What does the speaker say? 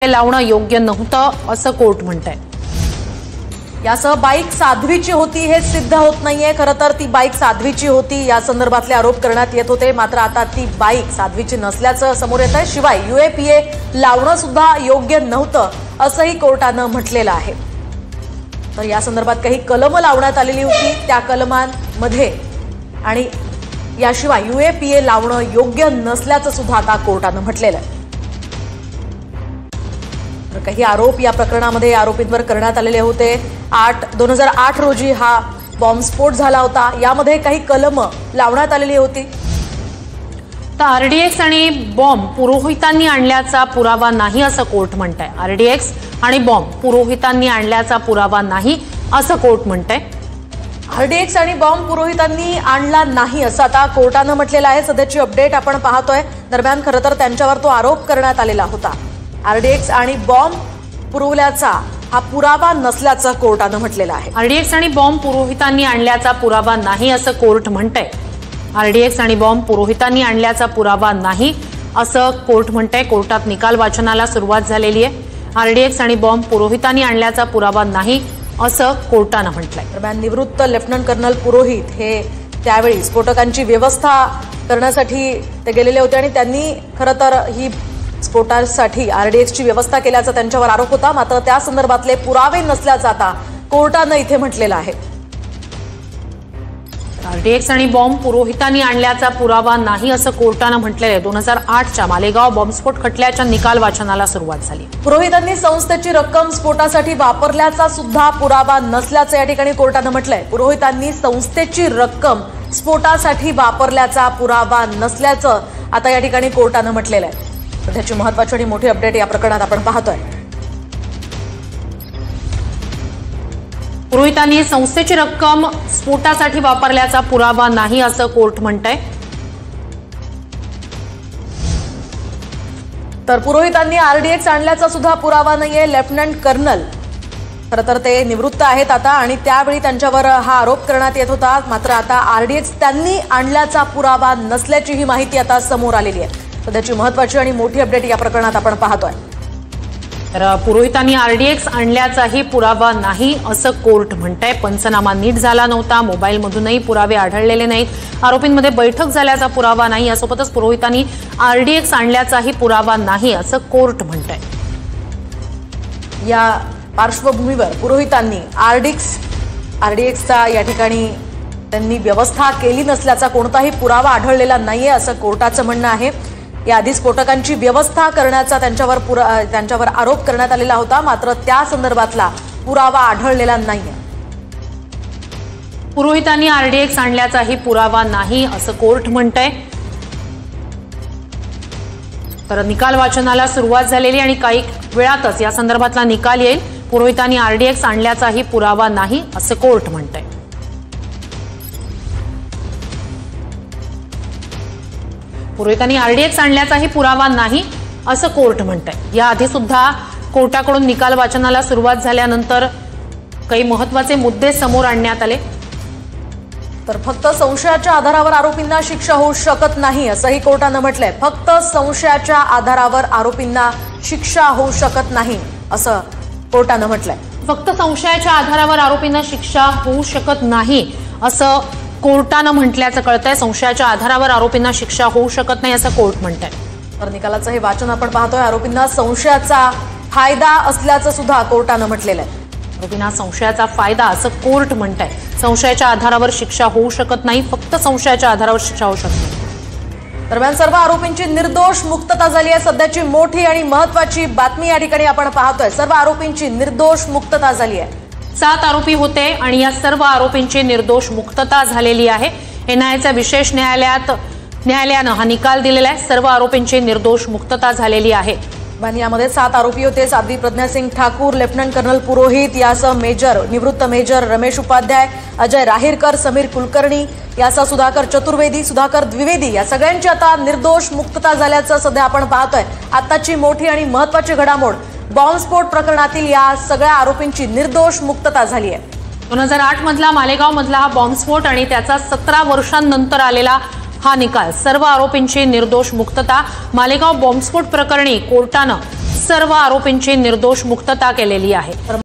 लावणं योग्य नव्हतं असं कोर्ट म्हणतंय। यासह बाईक साध्वीची होती हे सिद्ध होत नाहीये। खरं तर ती बाईक साध्वीची होती या संदर्भातले आरोप करण्यात येत होते, मात्र आता ती बाईक साध्वीची नसल्याचं समोर येत आहे। शिवाय UAPA लावणं सुद्धा योग्य नव्हतं असंही कोर्टानं म्हटलेलं आहे। तर या संदर्भात काही कलम लावण्यात आलेली होती, त्या कलमांमध्ये आणि याशिवाय UAPA लावणं योग्य नसल्याचं सुद्धा आता कोर्टानं म्हटलेलं आहे। तर काही आरोप या प्रकरणामध्ये आरोपींवर करण्यात आलेले होते। 2008 रोजी हा बॉम्बस्फोट झाला होता, यामध्ये काही कलम लावण्यात आलेली होती। तर RDX आणि बॉम्ब पुरोहितांनी आणल्याचा पुरावा नाही असं कोर्ट म्हणतंय। RDX आणि बॉम्ब पुरोहितांनी आणल्याचा पुरावा नाही असं कोर्ट म्हणतंय। RDX आणि बॉम्ब पुरोहितांनी आणला नाही असं आता कोर्टानं म्हटलेलं आहे। सध्याची अपडेट आपण पाहतोय। दरम्यान खरं तर त्यांच्यावर तो आरोप करण्यात आलेला होता। RDX आणि बॉम्ब पुरवल्याचा हा पुरावा नसल्याचं कोर्टानं म्हटलेलं आहे। RDX आणि बॉम्ब पुरोहितांनी आणल्याचा पुरावा नाही असं कोर्ट म्हणतंय। RDX आणि बॉम्ब पुरोहितांनी आणल्याचा पुरावा नाही असं कोर्ट म्हणतंय। कोर्टात निकाल वाचनाला सुरुवात झालेली आहे। RDX आणि बॉम्ब पुरोहितांनी आणल्याचा पुरावा नाही असं कोर्टानं म्हटलंय। दरम्यान निवृत्त लेफ्टनंट कर्नल पुरोहित हे त्यावेळी स्फोटकांची व्यवस्था करण्यासाठी ते गेलेले होते आणि त्यांनी खरं तर ही स्फोटासाठी RDX ची व्यवस्था केल्याचा त्यांच्यावर आरोप होता, मात्र त्या संदर्भातले पुरावे नसल्याचं आता कोर्टानं इथे म्हटलेलं आहे। RDX आणि बॉम्ब पुरोहितांनी आणल्याचा पुरावा नाही असं कोर्टानं म्हटलेलं आहे। 2008च्या मालेगाव बॉम्बस्फोट खटल्याच्या निकाल वाचनाला सुरुवात झाली। पुरोहितांनी संस्थेची रक्कम स्फोटासाठी वापरल्याचा सुद्धा पुरावा नसल्याचं या ठिकाणी कोर्टानं म्हटलंय। पुरोहितांनी संस्थेची रक्कम स्फोटासाठी वापरल्याचा पुरावा नसल्याचं आता या ठिकाणी कोर्टानं म्हटलेलं आहे। सध्याची महत्त्वाची आणि मोठी अपडेट या प्रकरणात आपण पाहतोय। पुरोहितांनी संस्थेची रक्कम स्फोटासाठी वापरल्याचा पुरावा नाही असं कोर्ट म्हणतंय। तर पुरोहितांनी RDX आणल्याचा सुद्धा पुरावा नाहीये। लेफ्टनंट कर्नल खरं तर ते निवृत्त आहेत आता आणि त्यावेळी त्यांच्यावर हा आरोप करण्यात येत होता, मात्र आता RDX त्यांनी आणल्याचा पुरावा नसल्याची ही माहिती आता समोर आलेली आहे। सध्याची महत्त्वाची आणि मोठी अपडेट या प्रकरणात आपण पाहतोय। तर पुरोहितांनी RDX आणल्याचाही पुरावा नाही असं कोर्ट म्हणतंय। पंचनामा नीट झाला नव्हता, मोबाईलमधूनही पुरावे आढळलेले नाहीत, आरोपींमध्ये बैठक झाल्याचा पुरावा नाही, यासोबतच पुरोहितांनी RDX आणल्याचाही पुरावा नाही असं कोर्ट म्हणतंय। या पार्श्वभूमीवर पुरोहितांनी RDXचा या ठिकाणी त्यांनी व्यवस्था केली नसल्याचा कोणताही पुरावा आढळलेला नाहीये असं कोर्टाचं म्हणणं आहे। याआधी स्फोटकांची व्यवस्था करण्याचा त्यांच्यावर आरोप करण्यात आलेला होता, मात्र त्या संदर्भातला पुरावा आढळलेला नाहीये। पुरोहितांनी RDX आणल्याचाही पुरावा नाही असं कोर्ट म्हणतंय। तर निकाल वाचनाला सुरुवात झालेली आणि काही वेळातच या संदर्भातला निकाल येईल। पुरोहितांनी RDX आणल्याचाही पुरावा नाही असं कोर्ट म्हणतंय। पुरोहितांनी RDX आणल्याचाही पुरावा नाही असं कोर्ट म्हणतंय। याआधी सुद्धा कोर्टाकडून निकाल वाचनाला सुरुवात झाल्यानंतर काही महत्त्वाचे मुद्दे समोर आणण्यात आले। तर फक्त संशयाच्या आधारावर आरोपींना शिक्षा होऊ शकत नाही असंही कोर्टानं म्हटलंय। फक्त संशयाच्या आधारावर आरोपींना शिक्षा होऊ शकत नाही असं कोर्टानं म्हटलंय। फक्त संशयाच्या आधारावर आरोपींना शिक्षा होऊ शकत नाही असं कोर्टानं म्हटल्याचं कळतंय। संशयाच्या आधारावर आरोपींना शिक्षा होऊ शकत नाही असं कोर्ट म्हणतंय। तर निकालाचं हे वाचन आपण पाहतोय। आरोपींना संशयाचा फायदा असल्याचं सुद्धा कोर्टानं म्हटलेलं आहे। आरोपींना संशयाचा फायदा असं कोर्ट म्हणतंय। संशयाच्या आधारावर शिक्षा होऊ शकत नाही, फक्त संशयाच्या आधारावर शिक्षा होऊ शकते। दरम्यान सर्व आरोपींची निर्दोष मुक्तता झाली आहे। सध्याची मोठी आणि महत्त्वाची बातमी या ठिकाणी आपण पाहतोय। सर्व आरोपींची निर्दोष मुक्तता झाली आहे। 7 आरोपी होते आणि या सर्व आरोपींची निर्दोष मुक्तता झालेली आहे। NIAच्या विशेष न्यायालयानं हा निकाल दिलेला आहे। सर्व आरोपींची निर्दोष मुक्तता झालेली आहे। यामध्ये 7 आरोपी होते। साध्वी प्रज्ञासिंग ठाकूर, लेफ्टनंट कर्नल पुरोहित, यासह निवृत्त मेजर रमेश उपाध्याय, अजय राहिरकर, समीर कुलकर्णी, यासह सुधाकर चतुर्वेदी, सुधाकर द्विवेदी या सगळ्यांची आता निर्दोष मुक्तता झाल्याचं सध्या आपण पाहतोय। आताची मोठी आणि महत्त्वाची घडामोड, बॉम्बस्फोट प्रकरणातील या सगळ्या आरोपींची निर्दोष मुक्तता झाली आहे। 2008 मधला मालेगाव मधला हा बॉम्बस्फोट आणि त्याचा 17 वर्षांनंतर आलेला हा निकाल, सर्व आरोपींची निर्दोष मुक्तता। मालेगाव बॉम्बस्फोट प्रकरणी कोर्टानं सर्व आरोपींची निर्दोष मुक्तता केलेली आहे.